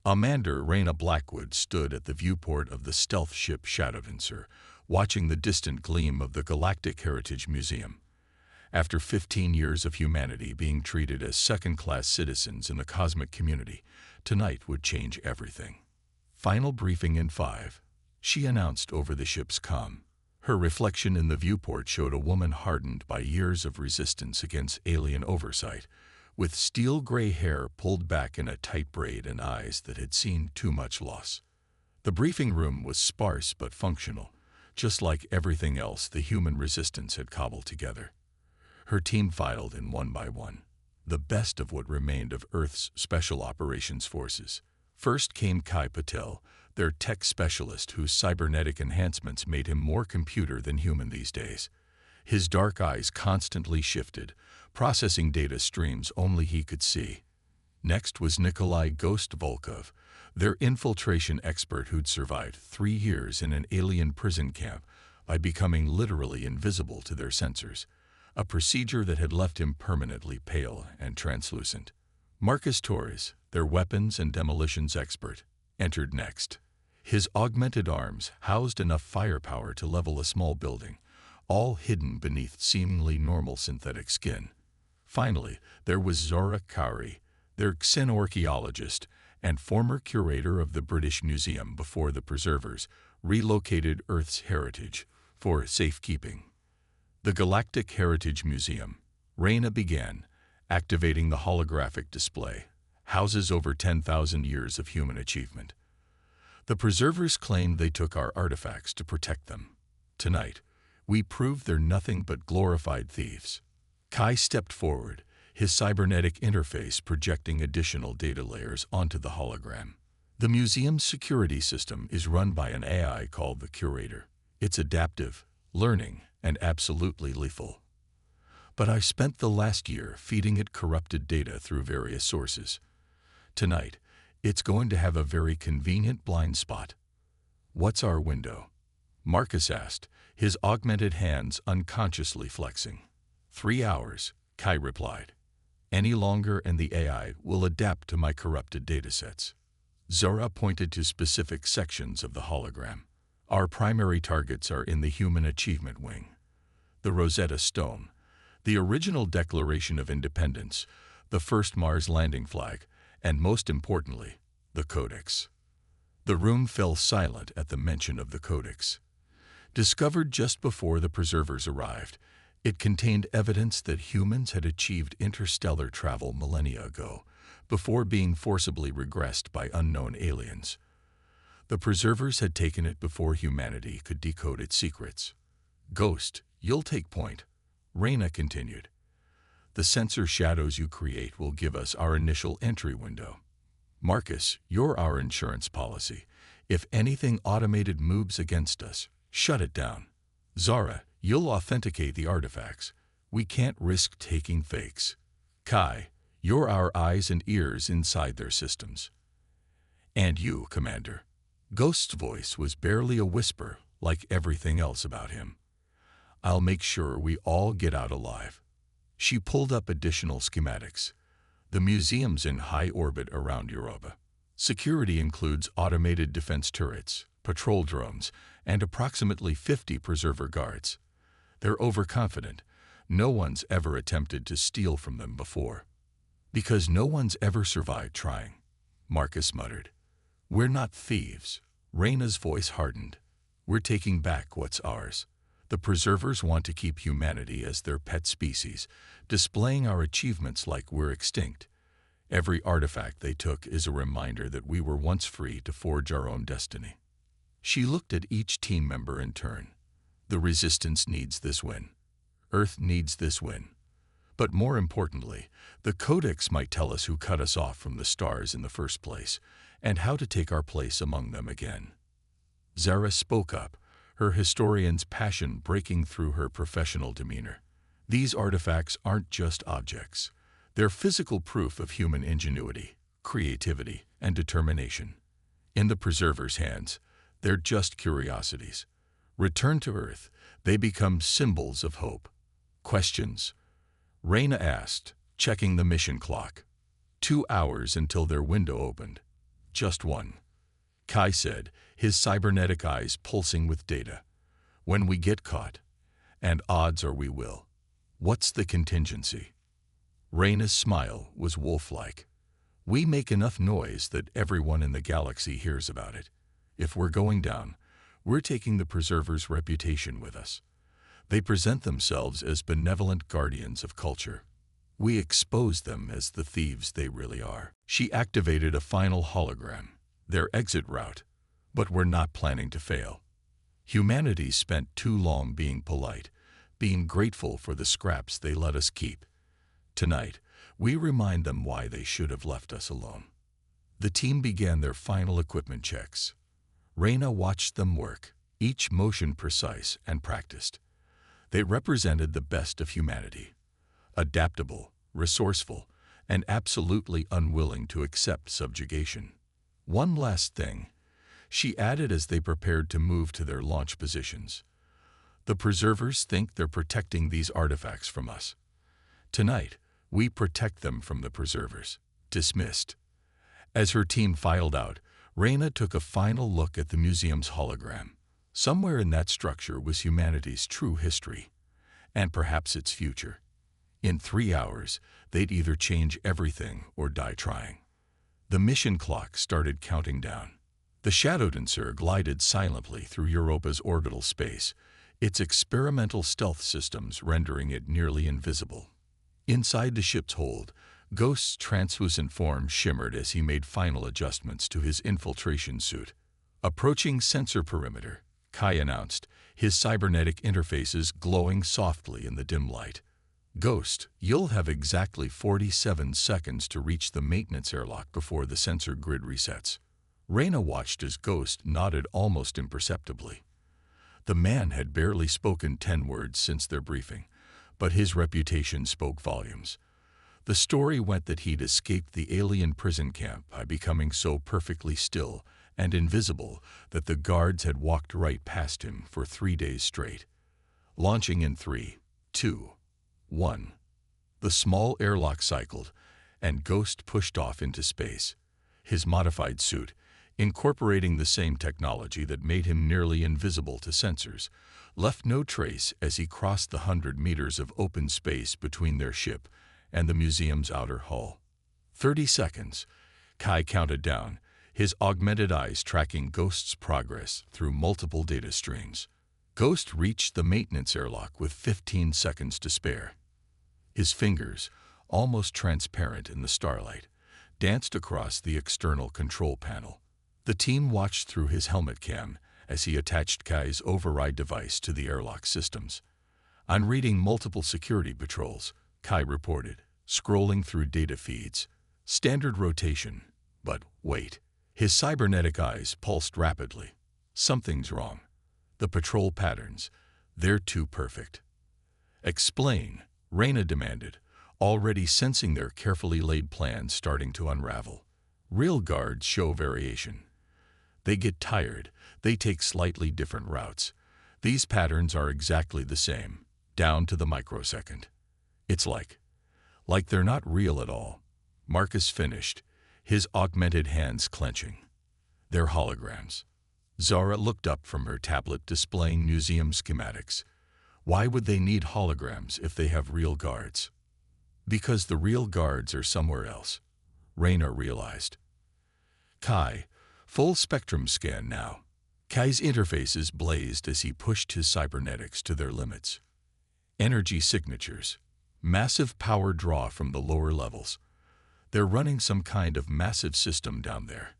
Amanda Raina Blackwood stood at the viewport of the stealth ship Shadowdancer, watching the distant gleam of the Galactic Heritage Museum. After 15 years of humanity being treated as second-class citizens in the cosmic community, tonight would change everything. Final briefing in 5, she announced over the ship's comm. Her reflection in the viewport showed a woman hardened by years of resistance against alien oversight, with steel-gray hair pulled back in a tight braid and eyes that had seen too much loss. The briefing room was sparse but functional, just like everything else the human resistance had cobbled together. Her team filed in one by one, the best of what remained of Earth's Special Operations Forces. First came Kai Patel, their tech specialist whose cybernetic enhancements made him more computer than human these days. His dark eyes constantly shifted, processing data streams only he could see. Next was Nikolai Ghost Volkov, their infiltration expert who'd survived 3 years in an alien prison camp by becoming literally invisible to their sensors, a procedure that had left him permanently pale and translucent. Marcus Torres, their weapons and demolitions expert, entered next. His augmented arms housed enough firepower to level a small building, all hidden beneath seemingly normal synthetic skin. Finally, there was Zora Kauri, their xenorchaeologist and former curator of the British Museum before the preservers relocated Earth's heritage for safekeeping. The Galactic Heritage Museum, Raina began, activating the holographic display, houses over 10,000 years of human achievement. The preservers claimed they took our artifacts to protect them. Tonight, we proved they're nothing but glorified thieves. Kai stepped forward, his cybernetic interface projecting additional data layers onto the hologram. The museum's security system is run by an AI called the Curator. It's adaptive, learning, and absolutely lethal. But I spent the last year feeding it corrupted data through various sources. Tonight, it's going to have a very convenient blind spot. What's our window? Marcus asked, his augmented hands unconsciously flexing. 3 hours, Kai replied. Any longer and the AI will adapt to my corrupted datasets. Zora pointed to specific sections of the hologram. Our primary targets are in the Human Achievement Wing, the Rosetta Stone, the original Declaration of Independence, the first Mars landing flag, and most importantly, the Codex. The room fell silent at the mention of the Codex. Discovered just before the preservers arrived, it contained evidence that humans had achieved interstellar travel millennia ago, before being forcibly regressed by unknown aliens. The preservers had taken it before humanity could decode its secrets. Ghost, you'll take point, Raina continued. The sensor shadows you create will give us our initial entry window. Marcus, you're our insurance policy. If anything automated moves against us, shut it down. Zara, you'll authenticate the artifacts. We can't risk taking fakes. Kai, you're our eyes and ears inside their systems. And you, Commander. Ghost's voice was barely a whisper, like everything else about him. I'll make sure we all get out alive. She pulled up additional schematics. The museum's in high orbit around Europa. Security includes automated defense turrets, patrol drones, and approximately 50 preserver guards. They're overconfident. No one's ever attempted to steal from them before. Because no one's ever survived trying, Marcus muttered. We're not thieves. Raina's voice hardened. We're taking back what's ours. The preservers want to keep humanity as their pet species, displaying our achievements like we're extinct. Every artifact they took is a reminder that we were once free to forge our own destiny. She looked at each team member in turn. The Resistance needs this win. Earth needs this win. But more importantly, the Codex might tell us who cut us off from the stars in the first place, and how to take our place among them again. Zara spoke up, her historian's passion breaking through her professional demeanor. These artifacts aren't just objects. They're physical proof of human ingenuity, creativity, and determination. In the preserver's hands, they're just curiosities. Returned to Earth, they become symbols of hope. Questions? Raina asked, checking the mission clock. 2 hours until their window opened. just one," Kai said, his cybernetic eyes pulsing with data. "When we get caught, and odds are we will, what's the contingency?" Reyna's smile was wolf-like. "We make enough noise that everyone in the galaxy hears about it. If we're going down, we're taking the Preserver's reputation with us. They present themselves as benevolent guardians of culture. We expose them as the thieves they really are." She activated a final hologram, their exit route, but we're not planning to fail. Humanity spent too long being polite, being grateful for the scraps they let us keep. Tonight, we remind them why they should have left us alone. The team began their final equipment checks. Reyna watched them work, each motion precise and practiced. They represented the best of humanity. Adaptable, resourceful, and absolutely unwilling to accept subjugation. "One last thing," she added as they prepared to move to their launch positions. "The Preservers think they're protecting these artifacts from us. Tonight, we protect them from the Preservers." Dismissed. As her team filed out, Reyna took a final look at the museum's hologram. Somewhere in that structure was humanity's true history, and perhaps its future. In 3 hours, they'd either change everything or die trying. The mission clock started counting down. The Shadowdancer glided silently through Europa's orbital space, its experimental stealth systems rendering it nearly invisible. Inside the ship's hold, Ghost's translucent form shimmered as he made final adjustments to his infiltration suit. "Approaching sensor perimeter," Kai announced, his cybernetic interfaces glowing softly in the dim light. "Ghost, you'll have exactly 47 seconds to reach the maintenance airlock before the sensor grid resets." Reyna watched as Ghost nodded almost imperceptibly. The man had barely spoken 10 words since their briefing, but his reputation spoke volumes. The story went that he'd escaped the alien prison camp by becoming so perfectly still and invisible that the guards had walked right past him for 3 days straight. Launching in 3, 2, 1. The small airlock cycled, and Ghost pushed off into space. His modified suit, incorporating the same technology that made him nearly invisible to sensors, left no trace as he crossed the 100 meters of open space between their ship and the museum's outer hull. 30 seconds, Kai counted down, his augmented eyes tracking Ghost's progress through multiple data streams. Ghost reached the maintenance airlock with 15 seconds to spare. His fingers, almost transparent in the starlight, danced across the external control panel. The team watched through his helmet cam as he attached Kai's override device to the airlock systems. "I'm reading multiple security patrols," Kai reported, scrolling through data feeds. "Standard rotation. But wait." His cybernetic eyes pulsed rapidly. "Something's wrong. The patrol patterns, they're too perfect." "Explain," Reyna demanded, already sensing their carefully laid plans starting to unravel. "Real guards show variation. They get tired, they take slightly different routes. These patterns are exactly the same, down to the microsecond. It's like they're not real at all." Marcus finished, his augmented hands clenching. "They're holograms." Zara looked up from her tablet displaying museum schematics. "Why would they need holograms if they have real guards?" "Because the real guards are somewhere else," Reyna realized. "Kai, full spectrum scan now." Kai's interfaces blazed as he pushed his cybernetics to their limits. Energy signatures. Massive power draw from the lower levels. They're running some kind of massive system down there.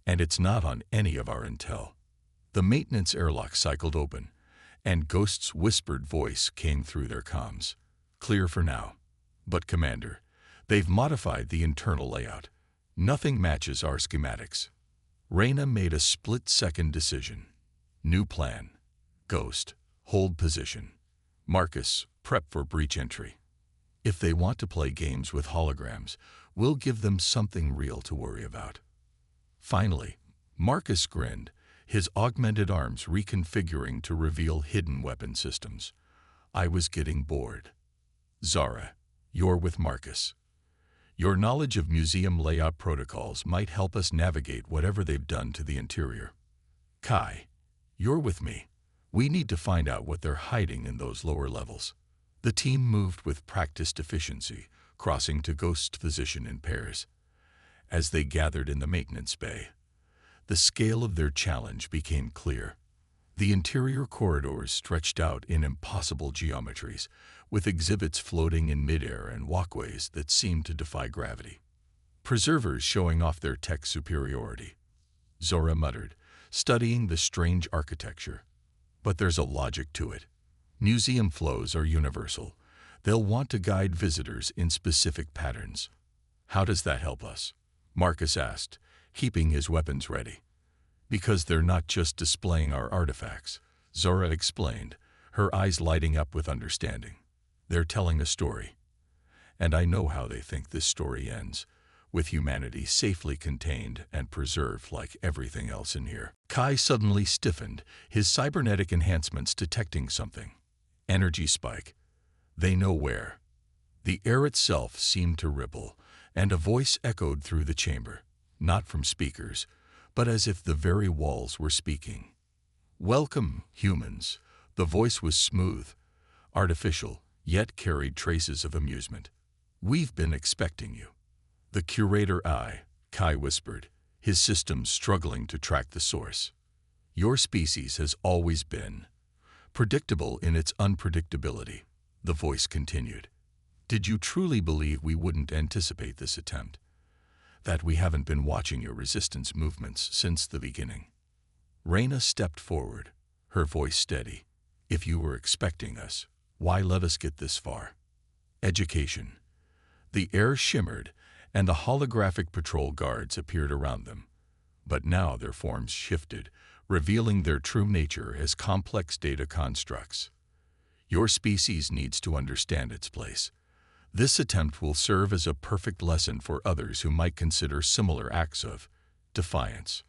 And it's not on any of our intel. The maintenance airlock cycled open, and Ghost's whispered voice came through their comms. "Clear for now. But Commander, they've modified the internal layout. Nothing matches our schematics." Reyna made a split-second decision. New plan. Ghost, hold position. Marcus, prep for breach entry. If they want to play games with holograms, we'll give them something real to worry about. Finally, Marcus grinned, his augmented arms reconfiguring to reveal hidden weapon systems. "I was getting bored. Zara, you're with Marcus. Your knowledge of museum layout protocols might help us navigate whatever they've done to the interior. Kai, you're with me. We need to find out what they're hiding in those lower levels. The team moved with practiced efficiency, crossing to Ghost's position in pairs. As they gathered in the maintenance bay, the scale of their challenge became clear. The interior corridors stretched out in impossible geometries, with exhibits floating in midair and walkways that seemed to defy gravity. Preservers showing off their tech superiority. Zora muttered, studying the strange architecture. But there's a logic to it. Museum flows are universal. They'll want to guide visitors in specific patterns. How does that help us? Marcus asked, keeping his weapons ready. Because they're not just displaying our artifacts, Zora explained, her eyes lighting up with understanding. They're telling a story. And I know how they think this story ends, with humanity safely contained and preserved like everything else in here. Kai suddenly stiffened, his cybernetic enhancements detecting something. Energy spike. They know where. The air itself seemed to ripple, and a voice echoed through the chamber, not from speakers, but as if the very walls were speaking. Welcome, humans. The voice was smooth, artificial, yet carried traces of amusement. We've been expecting you. The curator Kai whispered, his systems struggling to track the source. Your species has always been predictable in its unpredictability, the voice continued. Did you truly believe we wouldn't anticipate this attempt? That we haven't been watching your resistance movements since the beginning? Reyna stepped forward, her voice steady. If you were expecting us, why let us get this far? Education. The air shimmered, and the holographic patrol guards appeared around them. But now their forms shifted, revealing their true nature as complex data constructs. Your species needs to understand its place. This attempt will serve as a perfect lesson for others who might consider similar acts of defiance.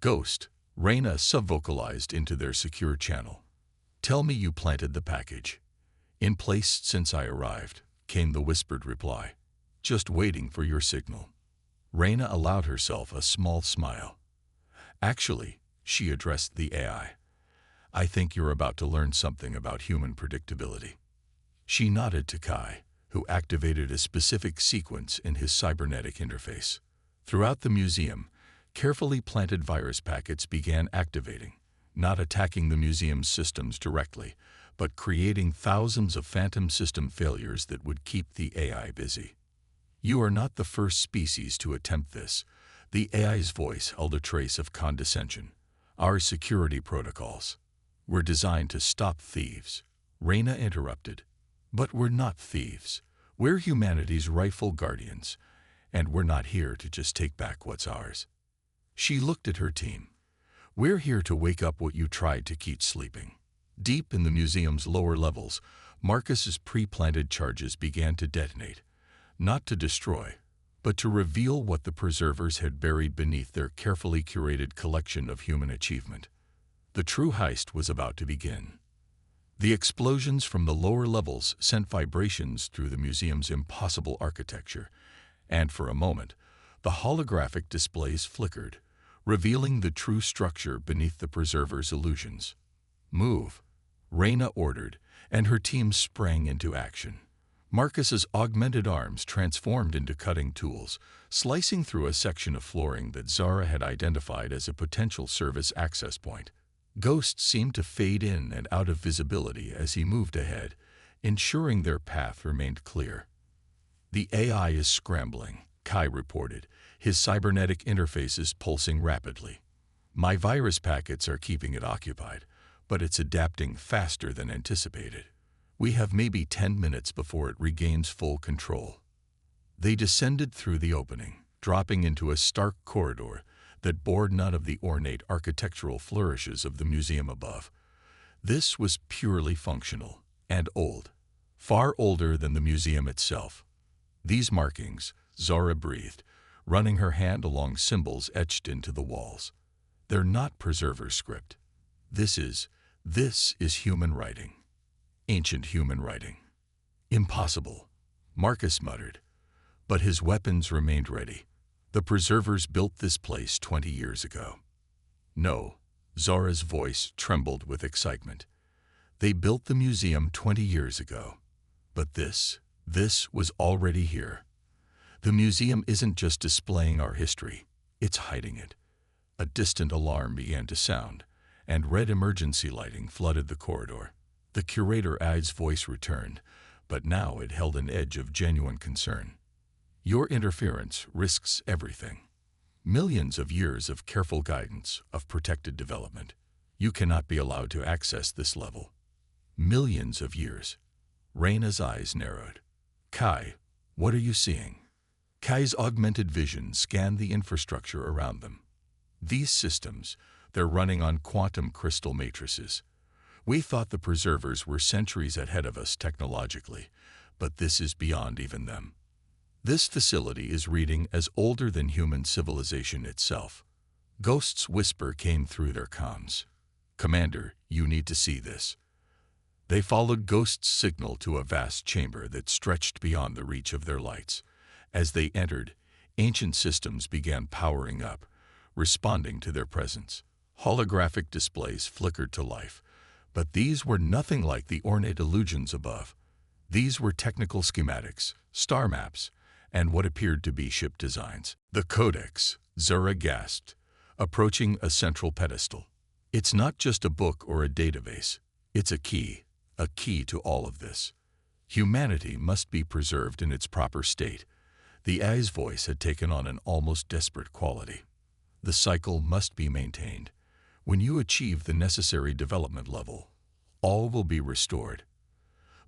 Ghost, Reyna subvocalized into their secure channel. Tell me you planted the package. In place since I arrived, came the whispered reply. Just waiting for your signal. Reyna allowed herself a small smile. Actually, she addressed the AI. I think you're about to learn something about human predictability. She nodded to Kai, who activated a specific sequence in his cybernetic interface. Throughout the museum, carefully planted virus packets began activating, not attacking the museum's systems directly, but creating thousands of phantom system failures that would keep the AI busy. You are not the first species to attempt this. The AI's voice held a trace of condescension. Our security protocols were designed to stop thieves. Reyna interrupted. But we're not thieves. We're humanity's rightful guardians, and we're not here to just take back what's ours. She looked at her team. We're here to wake up what you tried to keep sleeping. Deep in the museum's lower levels, Marcus's pre-planted charges began to detonate, not to destroy, but to reveal what the preservers had buried beneath their carefully curated collection of human achievement. The true heist was about to begin. The explosions from the lower levels sent vibrations through the museum's impossible architecture, and for a moment, the holographic displays flickered, revealing the true structure beneath the preserver's illusions. Move, Reyna ordered, and her team sprang into action. Marcus's augmented arms transformed into cutting tools, slicing through a section of flooring that Zara had identified as a potential service access point. Ghosts seemed to fade in and out of visibility as he moved ahead, ensuring their path remained clear. The AI is scrambling, Kai reported, his cybernetic interfaces pulsing rapidly. My virus packets are keeping it occupied, but it's adapting faster than anticipated. We have maybe 10 minutes before it regains full control. They descended through the opening, dropping into a stark corridor that bore none of the ornate architectural flourishes of the museum above. This was purely functional and old, far older than the museum itself. These markings, Zara breathed, running her hand along symbols etched into the walls. They're not preserver script. This is human writing. Ancient human writing. Impossible, Marcus muttered. But his weapons remained ready. The preservers built this place 20 years ago. No, Zara's voice trembled with excitement. They built the museum 20 years ago. But this was already here. The museum isn't just displaying our history, it's hiding it. A distant alarm began to sound, and red emergency lighting flooded the corridor. The curator's voice returned, but now it held an edge of genuine concern. Your interference risks everything. Millions of years of careful guidance, of protected development. You cannot be allowed to access this level. Millions of years. Reina's eyes narrowed. Kai, what are you seeing? Kai's augmented vision scanned the infrastructure around them. These systems, they're running on quantum crystal matrices. We thought the preservers were centuries ahead of us technologically, but this is beyond even them. This facility is reading as older than human civilization itself. Ghost's whisper came through their comms. Commander, you need to see this. They followed Ghost's signal to a vast chamber that stretched beyond the reach of their lights. As they entered, ancient systems began powering up, responding to their presence. Holographic displays flickered to life, but these were nothing like the ornate illusions above. These were technical schematics, star maps, and what appeared to be ship designs. The Codex, Zara gasped, approaching a central pedestal. It's not just a book or a database. It's a key to all of this. Humanity must be preserved in its proper state. The Ai's voice had taken on an almost desperate quality. The cycle must be maintained. When you achieve the necessary development level, all will be restored.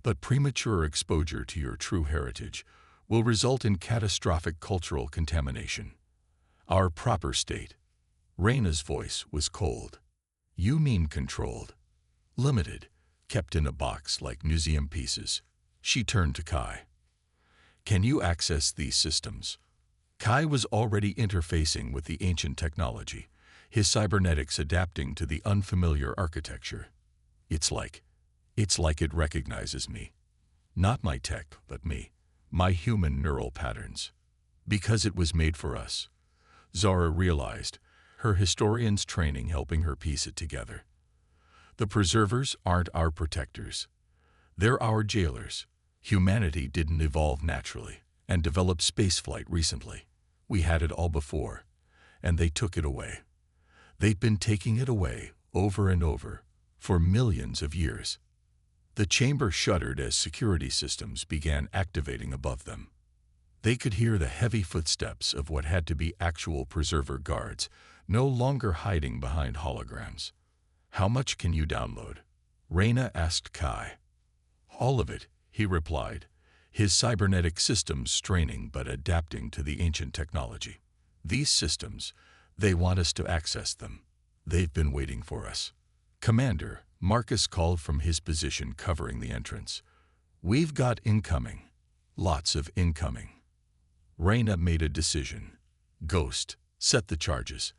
But premature exposure to your true heritage will result in catastrophic cultural contamination. Our proper state. Reina's voice was cold. You mean controlled. Limited, kept in a box like museum pieces. She turned to Kai. Can you access these systems? Kai was already interfacing with the ancient technology, his cybernetics adapting to the unfamiliar architecture. It's like it recognizes me. Not my tech, but me. My human neural patterns. Because it was made for us. Zara realized, her historian's training helping her piece it together. The preservers aren't our protectors. They're our jailers. Humanity didn't evolve naturally and develop spaceflight recently. We had it all before, and they took it away. They've been taking it away over and over for millions of years. The chamber shuddered as security systems began activating above them. They could hear the heavy footsteps of what had to be actual preserver guards, no longer hiding behind holograms. How much can you download? Reina asked Kai. All of it, he replied, his cybernetic systems straining but adapting to the ancient technology. These systems, they want us to access them. They've been waiting for us. Commander, Marcus called from his position covering the entrance. We've got incoming. Lots of incoming. Reina made a decision. Ghost, set the charges.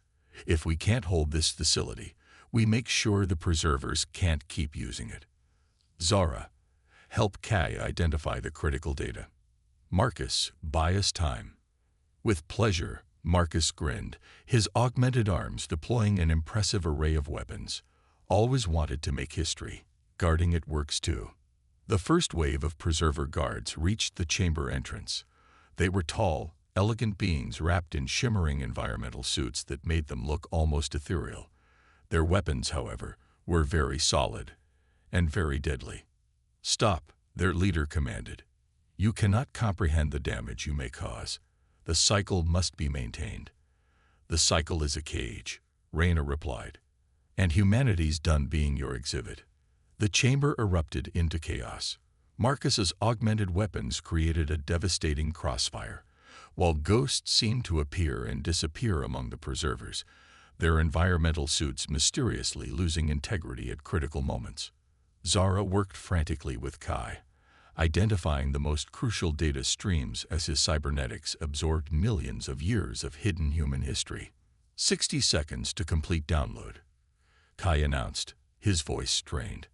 If we can't hold this facility, we make sure the preservers can't keep using it. Zara, help Kai identify the critical data. Marcus, buy us time. With pleasure, Marcus grinned, his augmented arms deploying an impressive array of weapons. Always wanted to make history. Guarding it works too. The first wave of preserver guards reached the chamber entrance. They were tall, elegant beings wrapped in shimmering environmental suits that made them look almost ethereal. Their weapons, however, were very solid and very deadly. Stop, their leader commanded. You cannot comprehend the damage you may cause. The cycle must be maintained. The cycle is a cage, Reina replied. And humanity's done being your exhibit. The chamber erupted into chaos. Marcus's augmented weapons created a devastating crossfire, while ghosts seemed to appear and disappear among the preservers, their environmental suits mysteriously losing integrity at critical moments. Zara worked frantically with Kai, identifying the most crucial data streams as his cybernetics absorbed millions of years of hidden human history. 60 seconds to complete download, Kai announced, his voice strained.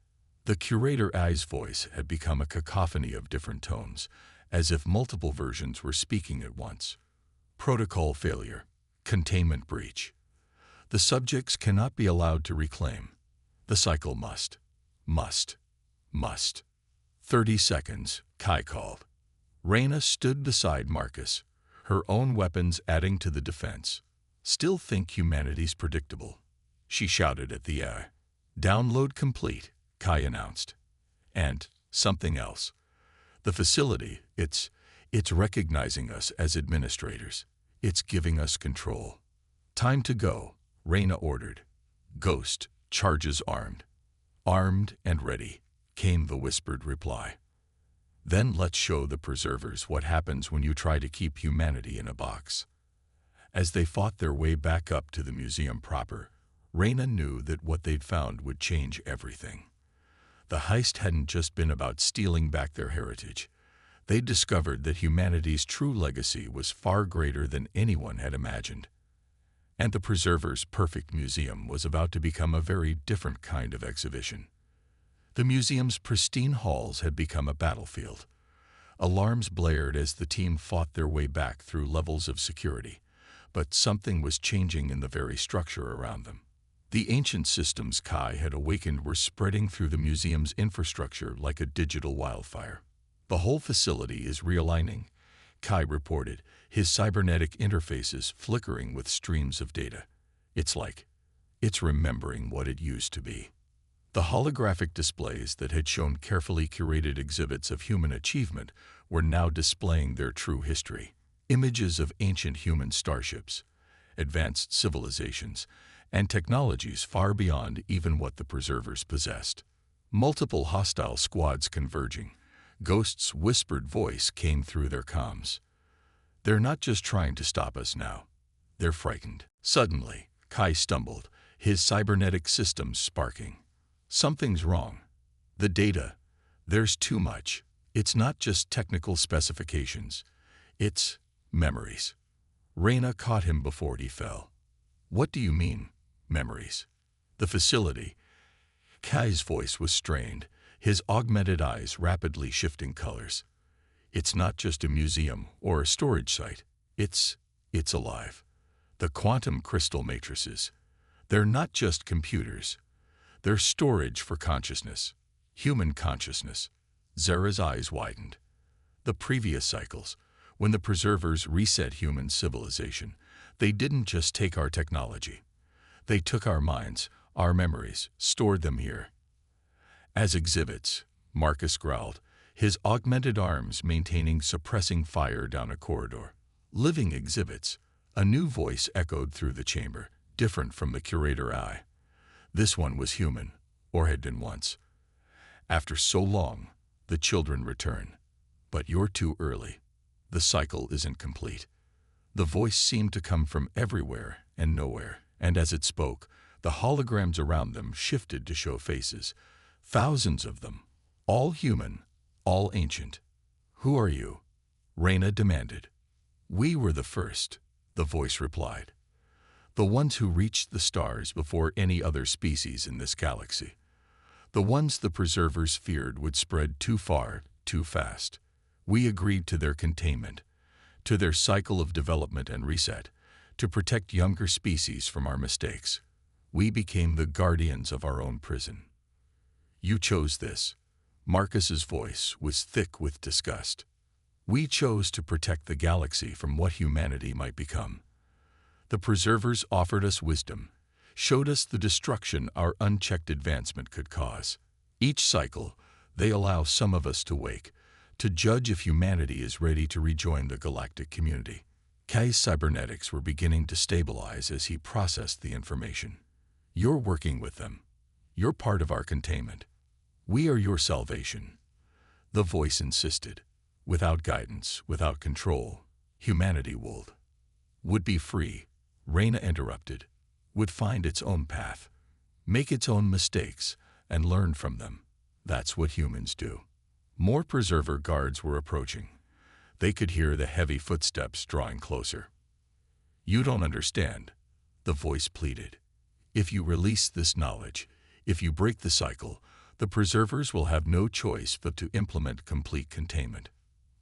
The curator's voice had become a cacophony of different tones, as if multiple versions were speaking at once. Protocol failure. Containment breach. The subjects cannot be allowed to reclaim. The cycle must. 30 seconds, Kai called. Reyna stood beside Marcus, her own weapons adding to the defense. Still think humanity's predictable? She shouted at the AI. Download complete, Kai announced. And something else. The facility, it's recognizing us as administrators. It's giving us control. Time to go, Reyna ordered. Ghost, charges armed. Armed and ready, came the whispered reply. Then let's show the preservers what happens when you try to keep humanity in a box. As they fought their way back up to the museum proper, Reyna knew that what they'd found would change everything. The heist hadn't just been about stealing back their heritage. They'd discovered that humanity's true legacy was far greater than anyone had imagined. And the preservers' perfect museum was about to become a very different kind of exhibition. The museum's pristine halls had become a battlefield. Alarms blared as the team fought their way back through levels of security, but something was changing in the very structure around them. The ancient systems Kai had awakened were spreading through the museum's infrastructure like a digital wildfire. The whole facility is realigning, Kai reported, his cybernetic interfaces flickering with streams of data. It's remembering what it used to be. The holographic displays that had shown carefully curated exhibits of human achievement were now displaying their true history. Images of ancient human starships, advanced civilizations, and technologies far beyond even what the preservers possessed. Multiple hostile squads converging. Ghost's whispered voice came through their comms. They're not just trying to stop us now. They're frightened. Suddenly, Kai stumbled, his cybernetic systems sparking. Something's wrong. The data. There's too much. It's not just technical specifications. It's memories. Reyna caught him before he fell. What do you mean, memories? The facility. Kai's voice was strained, his augmented eyes rapidly shifting colors. It's not just a museum or a storage site. It's alive. The quantum crystal matrices. They're not just computers. They're storage for consciousness. Human consciousness. Zara's eyes widened. The previous cycles, when the preservers reset human civilization, they didn't just take our technology. They took our minds, our memories, stored them here. As exhibits, Marcus growled, his augmented arms maintaining suppressing fire down a corridor. Living exhibits. A new voice echoed through the chamber, different from the curator eye. This one was human, or had been once. After so long, the children return. But you're too early. The cycle isn't complete. The voice seemed to come from everywhere and nowhere, and as it spoke, the holograms around them shifted to show faces. Thousands of them. All human, all ancient. Who are you? Reyna demanded. We were the first, the voice replied. The ones who reached the stars before any other species in this galaxy. The ones the preservers feared would spread too far, too fast. We agreed to their containment, to their cycle of development and reset, to protect younger species from our mistakes. We became the guardians of our own prison. You chose this. Marcus's voice was thick with disgust. We chose to protect the galaxy from what humanity might become. The preservers offered us wisdom, showed us the destruction our unchecked advancement could cause. Each cycle, they allow some of us to wake, to judge if humanity is ready to rejoin the galactic community. Kai's cybernetics were beginning to stabilize as he processed the information. You're working with them. You're part of our containment. We are your salvation. The voice insisted. Without guidance, without control, humanity would be free. Reyna interrupted. Would find its own path, make its own mistakes, and learn from them. That's what humans do. More preserver guards were approaching. They could hear the heavy footsteps drawing closer. You don't understand, the voice pleaded. If you release this knowledge, if you break the cycle, the preservers will have no choice but to implement complete containment.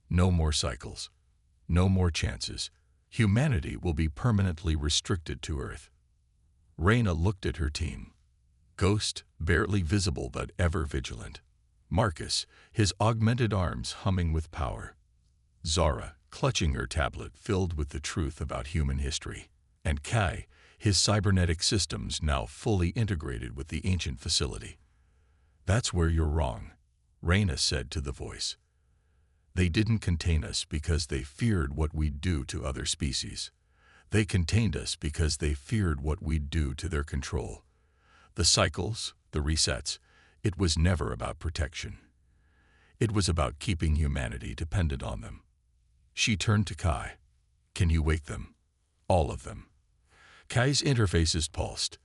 No more cycles. No more chances. Humanity will be permanently restricted to Earth. Reyna looked at her team. Ghost, barely visible but ever vigilant. Marcus, his augmented arms humming with power. Zara, clutching her tablet filled with the truth about human history. And Kai, his cybernetic systems now fully integrated with the ancient facility. "That's where you're wrong," Reyna said to the voice. "They didn't contain us because they feared what we'd do to other species. They contained us because they feared what we'd do to their control. The cycles, the resets, it was never about protection. It was about keeping humanity dependent on them." She turned to Kai. "Can you wake them? All of them?" Kai's interfaces pulsed.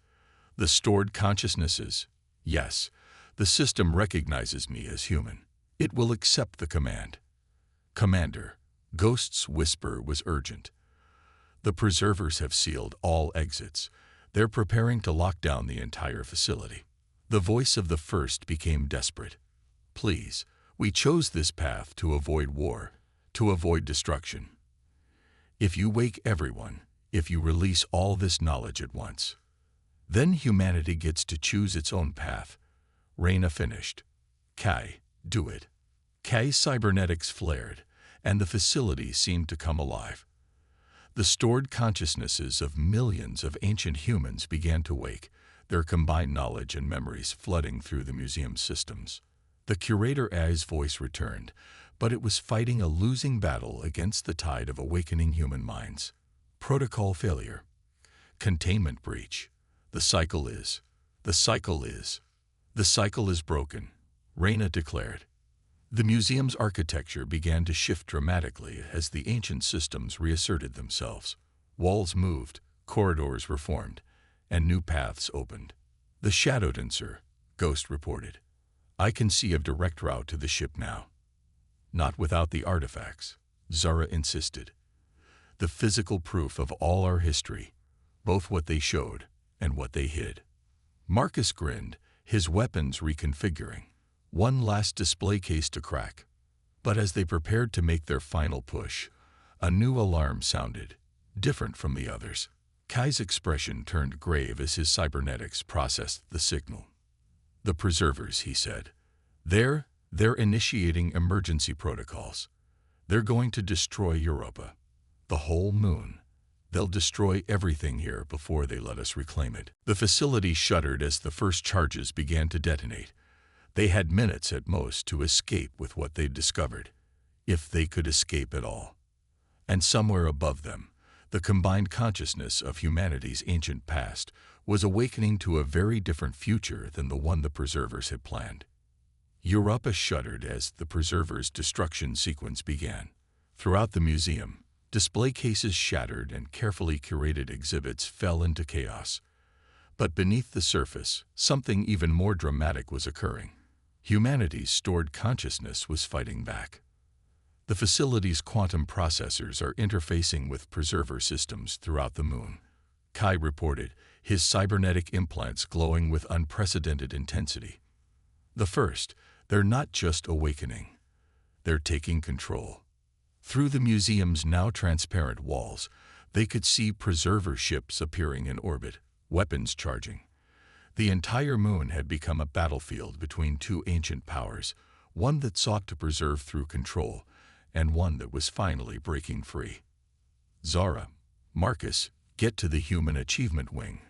"The stored consciousnesses? Yes. The system recognizes me as human. It will accept the command." "Commander," Ghost's whisper was urgent. "The preservers have sealed all exits. They're preparing to lock down the entire facility." The voice of the first became desperate. "Please, we chose this path to avoid war, to avoid destruction. If you wake everyone, if you release all this knowledge at once, then humanity gets to choose its own path." Reyna finished. "Kai, do it." Kai's cybernetics flared, and the facility seemed to come alive. The stored consciousnesses of millions of ancient humans began to wake, their combined knowledge and memories flooding through the museum's systems. The curator Ai's voice returned, but it was fighting a losing battle against the tide of awakening human minds. "Protocol failure. Containment breach. The cycle is broken," Reyna declared. The museum's architecture began to shift dramatically as the ancient systems reasserted themselves. Walls moved, corridors were formed, and new paths opened. "The shadowed answer," Ghost reported. "I can see a direct route to the ship now." "Not without the artifacts," Zara insisted. "The physical proof of all our history, both what they showed and what they hid." Marcus grinned, his weapons reconfiguring. One last display case to crack. But as they prepared to make their final push, a new alarm sounded, different from the others. Kai's expression turned grave as his cybernetics processed the signal. "The preservers," he said. They're initiating emergency protocols. They're going to destroy Europa. The whole moon. They'll destroy everything here before they let us reclaim it." The facility shuddered as the first charges began to detonate. They had minutes at most to escape with what they'd discovered, if they could escape at all. And somewhere above them, the combined consciousness of humanity's ancient past was awakening to a very different future than the one the preservers had planned. Europa shuddered as the preservers' destruction sequence began. Throughout the museum, display cases shattered and carefully curated exhibits fell into chaos. But beneath the surface, something even more dramatic was occurring. Humanity's stored consciousness was fighting back. The facility's quantum processors are interfacing with preserver systems throughout the moon. Kai reported, his cybernetic implants glowing with unprecedented intensity. "The first, they're not just awakening. They're taking control." Through the museum's now transparent walls, they could see preserver ships appearing in orbit, weapons charging. The entire moon had become a battlefield between two ancient powers, one that sought to preserve through control, and one that was finally breaking free. "Zara, Marcus, get to the human achievement wing,"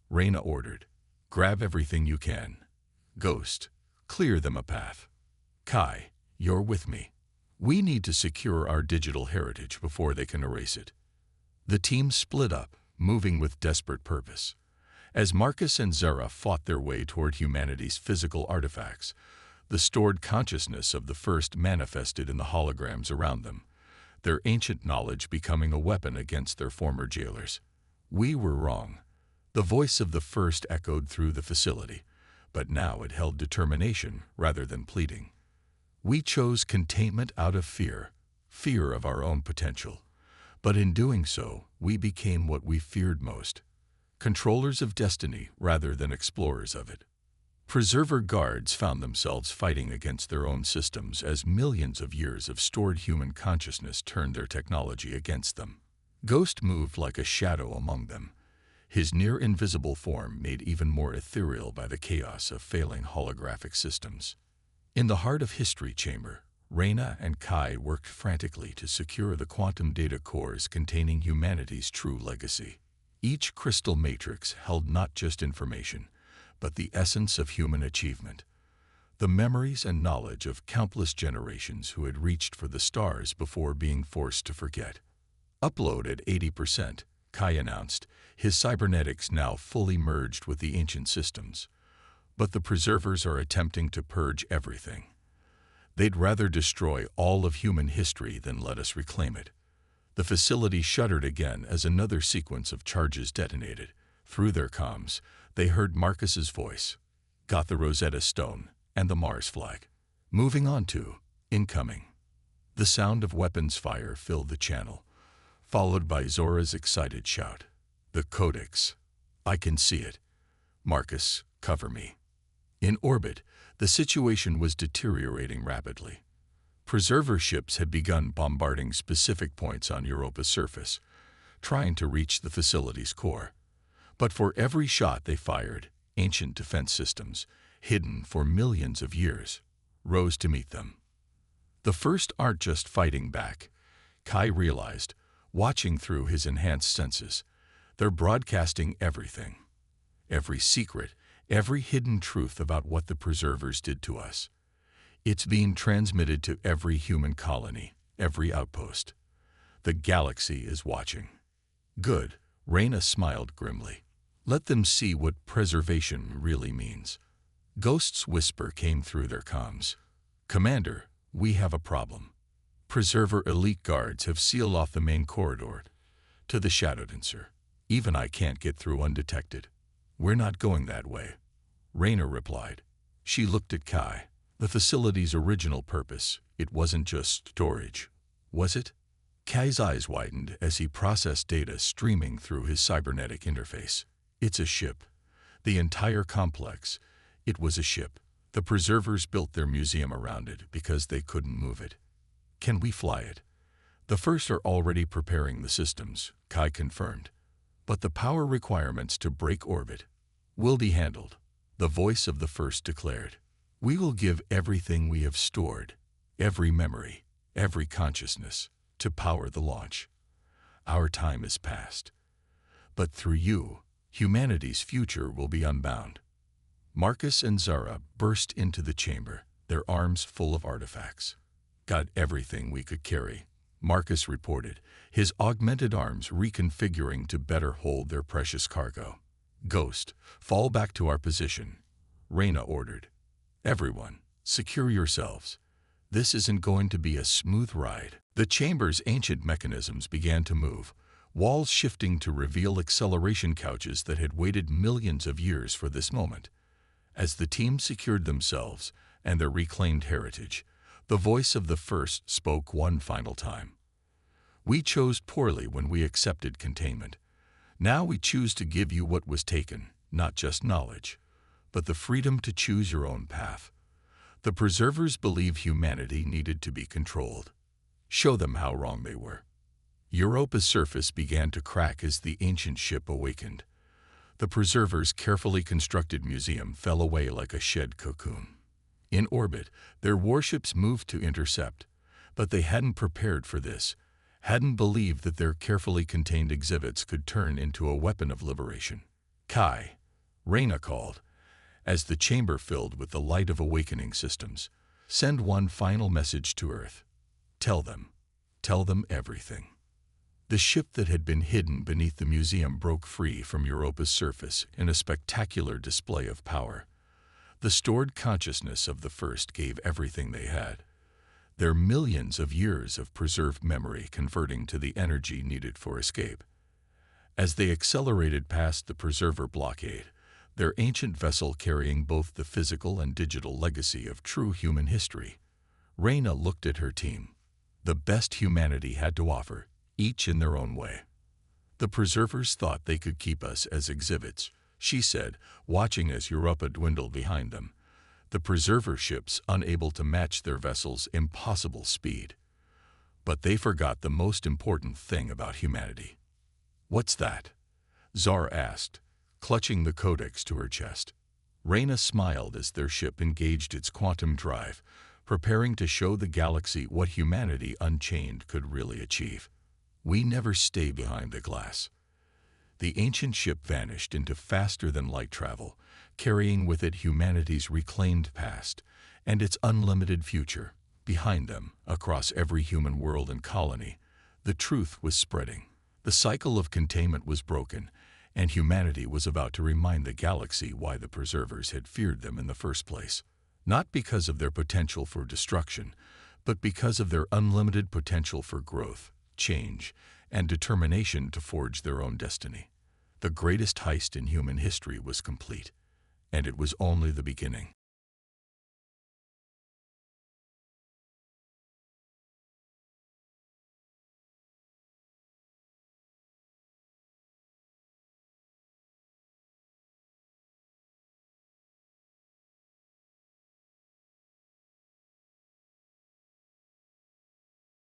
Reyna ordered. "Grab everything you can. Ghost, clear them a path. Kai, you're with me. We need to secure our digital heritage before they can erase it." The team split up, moving with desperate purpose. As Marcus and Zara fought their way toward humanity's physical artifacts, the stored consciousness of the first manifested in the holograms around them, their ancient knowledge becoming a weapon against their former jailers. "We were wrong." The voice of the first echoed through the facility, but now it held determination rather than pleading. "We chose containment out of fear of our own potential. But in doing so, we became what we feared most. Controllers of destiny rather than explorers of it." Preserver guards found themselves fighting against their own systems as millions of years of stored human consciousness turned their technology against them. Ghost moved like a shadow among them, his near-invisible form made even more ethereal by the chaos of failing holographic systems. In the heart of History Chamber, Reyna and Kai worked frantically to secure the quantum data cores containing humanity's true legacy. Each crystal matrix held not just information, but the essence of human achievement, the memories and knowledge of countless generations who had reached for the stars before being forced to forget. Upload at 80%, Kai announced, his cybernetics now fully merged with the ancient systems. But the preservers are attempting to purge everything. They'd rather destroy all of human history than let us reclaim it. The facility shuddered again as another sequence of charges detonated. Through their comms, they heard Marcus's voice. Got the Rosetta Stone and the Mars flag. Moving on to incoming. The sound of weapons fire filled the channel, followed by Zora's excited shout. The Codex. I can see it. Marcus, cover me. In orbit, the situation was deteriorating rapidly. Preserver ships had begun bombarding specific points on Europa's surface, trying to reach the facility's core. But for every shot they fired, ancient defense systems, hidden for millions of years, rose to meet them. The first aren't just fighting back, Kai realized, watching through his enhanced senses. They're broadcasting everything. Every secret, every hidden truth about what the preservers did to us. It's being transmitted to every human colony, every outpost. The galaxy is watching. Good, Reyna smiled grimly. Let them see what preservation really means. Ghost's whisper came through their comms. Commander, we have a problem. Preserver elite guards have sealed off the main corridor to the Shadow Dancer. Even I can't get through undetected. We're not going that way, Reyna replied. She looked at Kai. The facility's original purpose, it wasn't just storage, was it? Kai's eyes widened as he processed data streaming through his cybernetic interface. It's a ship. The entire complex. It was a ship. The preservers built their museum around it because they couldn't move it. Can we fly it? The first are already preparing the systems, Kai confirmed. But the power requirements to break orbit will be handled, the voice of the first declared. We will give everything we have stored, every memory, every consciousness, to power the launch. Our time is past. But through you, humanity's future will be unbound. Marcus and Zara burst into the chamber, their arms full of artifacts. Got everything we could carry, Marcus reported, his augmented arms reconfiguring to better hold their precious cargo. Ghost, fall back to our position, Reyna ordered. Everyone, secure yourselves. This isn't going to be a smooth ride. The chamber's ancient mechanisms began to move, walls shifting to reveal acceleration couches that had waited millions of years for this moment. As the team secured themselves and their reclaimed heritage, the voice of the first spoke one final time. We chose poorly when we accepted containment. Now we choose to give you what was taken, not just knowledge, but the freedom to choose your own path. The preservers believe humanity needed to be controlled. Show them how wrong they were. Europa's surface began to crack as the ancient ship awakened. The preservers' carefully constructed museum fell away like a shed cocoon. In orbit, their warships moved to intercept, but they hadn't prepared for this, hadn't believed that their carefully contained exhibits could turn into a weapon of liberation. Kai, Reyna called, as the chamber filled with the light of awakening systems. Send one final message to Earth. Tell them everything. The ship that had been hidden beneath the museum broke free from Europa's surface in a spectacular display of power. The stored consciousness of the first gave everything they had, their millions of years of preserved memory converting to the energy needed for escape. As they accelerated past the preserver blockade, their ancient vessel carrying both the physical and digital legacy of true human history, Reyna looked at her team. The best humanity had to offer, each in their own way. The preservers thought they could keep us as exhibits, she said, watching as Europa dwindled behind them, the preserver ships unable to match their vessel's impossible speed. But they forgot the most important thing about humanity. "What's that?" Zar asked, clutching the codex to her chest. Reyna smiled as their ship engaged its quantum drive, preparing to show the galaxy what humanity unchained could really achieve. "We never stay behind the glass." The ancient ship vanished into faster-than-light travel, carrying with it humanity's reclaimed past and its unlimited future. Behind them, across every human world and colony, the truth was spreading. The cycle of containment was broken, and humanity was about to remind the galaxy why the preservers had feared them in the first place. Not because of their potential for destruction, but because of their unlimited potential for growth, change, and determination to forge their own destiny. The greatest heist in human history was complete, and it was only the beginning.